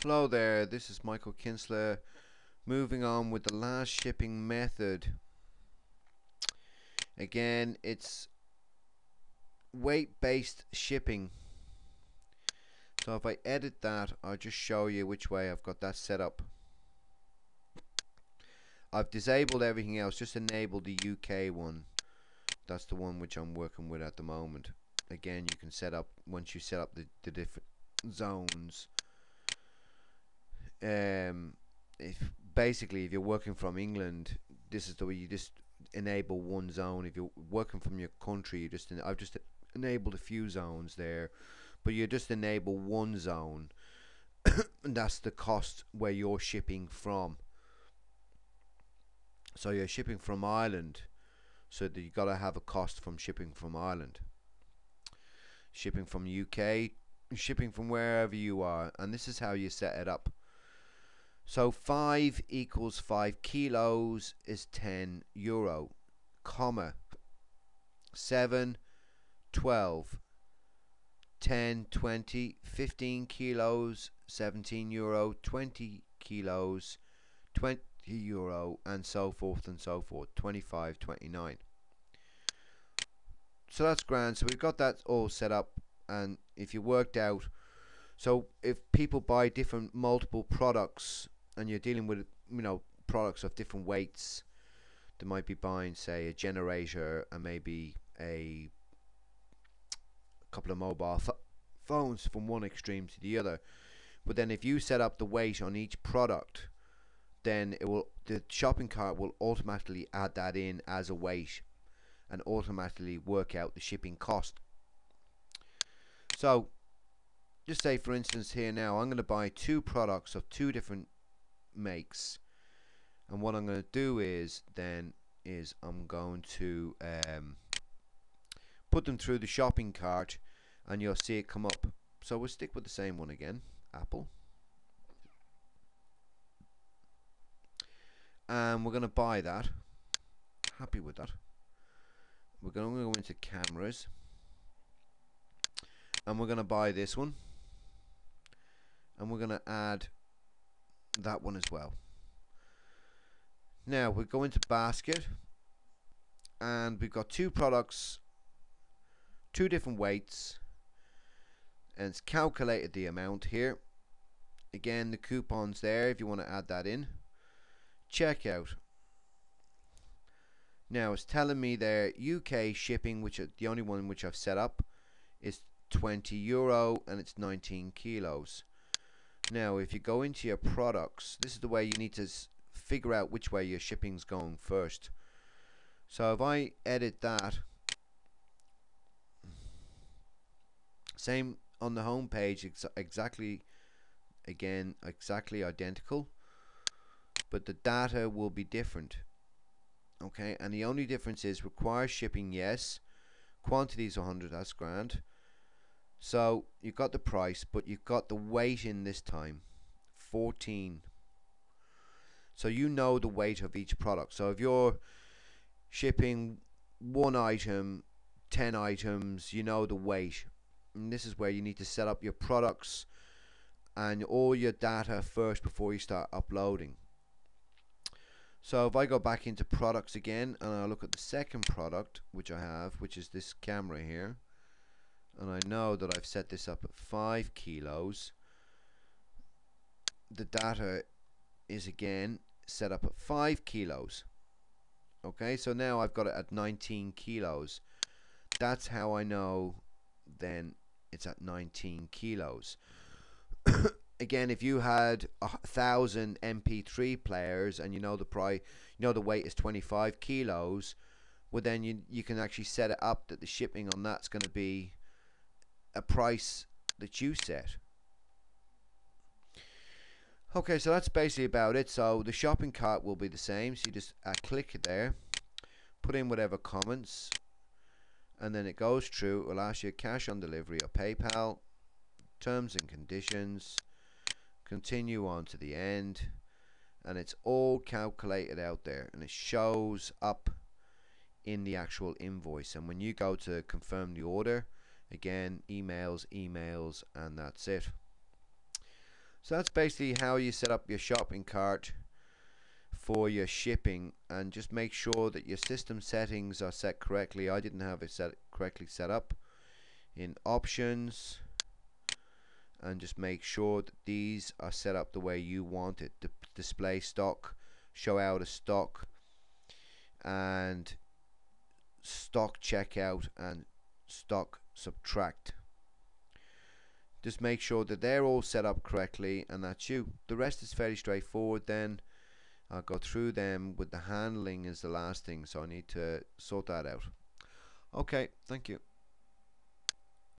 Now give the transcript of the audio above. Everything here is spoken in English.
Hello there, this is Michael Kinsler. Moving on with the last shipping method. Again, it's weight-based shipping. So if I edit that, I'll just show you which way I've got that set up. I've disabled everything else, just enabled the UK one. That's the one which I'm working with at the moment. Again, you can set up, once you set up the different zones. If you're working from England, this is the way you just enable one zone. If you're working from your country, I've just enabled a few zones there, but you just enable one zone, and that's the cost where you're shipping from. So you're shipping from Ireland, so that you got to have a cost from shipping from Ireland, shipping from UK, shipping from wherever you are, and this is how you set it up. So 5 equals 5 kilos is €10, comma 7, 12, 10, 20, 15 kilos, €17, 20 kilos, €20, and so forth and so forth, 25, 29. So that's grand. So we've got that all set up, and if you worked out, so if people buy different multiple products, and you're dealing with products of different weights, they might be buying, say, a generator and maybe a couple of mobile phones from one extreme to the other. But then if you set up the weight on each product, then the shopping cart will automatically add that in as a weight and automatically work out the shipping cost. So just say, for instance, here now I'm going to buy 2 products of 2 different makes, and what I'm going to do is I'm going to put them through the shopping cart, and you'll see it come up. So we'll stick with the same one again, Apple, and we're going to buy that. Happy with that. We're going to go into cameras, and we're going to buy this one, and we're going to add that one as well. Now we go into basket, and we've got 2 products, 2 different weights, and it's calculated the amount here. Again, the coupon's there if you want to add that in. Checkout. Now it's telling me there UK shipping, which is the only one which I've set up, is €20, and it's 19 kilos. Now if you go into your products, this is the way you need to figure out which way your shipping's going first. So if I edit that, same on the home page, exactly identical, but the data will be different. Okay, and the only difference is requires shipping, yes, quantities 100, that's grand. So you've got the price, but you've got the weight in this time, 14. So you know the weight of each product. So if you're shipping 1 item, 10 items, you know the weight. And this is where you need to set up your products and all your data first before you start uploading. So if I go back into products again, and I look at the second product which I have, which is this camera here, and I know that I've set this up at 5 kilos, the data is again set up at 5 kilos. Okay, so now I've got it at 19 kilos. That's how I know then it's at 19 kilos. Again, if you had 1,000 MP3 players and you know the weight is 25 kilos, well then you can actually set it up that the shipping on that's going to be a price that you set. Okay, so that's basically about it. So the shopping cart will be the same. So you just click there, put in whatever comments, and then it goes through. It will ask you cash on delivery or PayPal, terms and conditions, continue on to the end, and it's all calculated out there, and it shows up in the actual invoice. And when you go to confirm the order, again, emails, and that's it. So that's basically how you set up your shopping cart for your shipping, and just make sure that your system settings are set correctly. I didn't have it correctly set up. In options, and just make sure that these are set up the way you want it. Display stock, show out of stock, and stock checkout, and stock subtract. Just make sure that they're all set up correctly, and that's you. The rest is fairly straightforward. Then I'll go through them with the handling is the last thing, so I need to sort that out. Okay, thank you.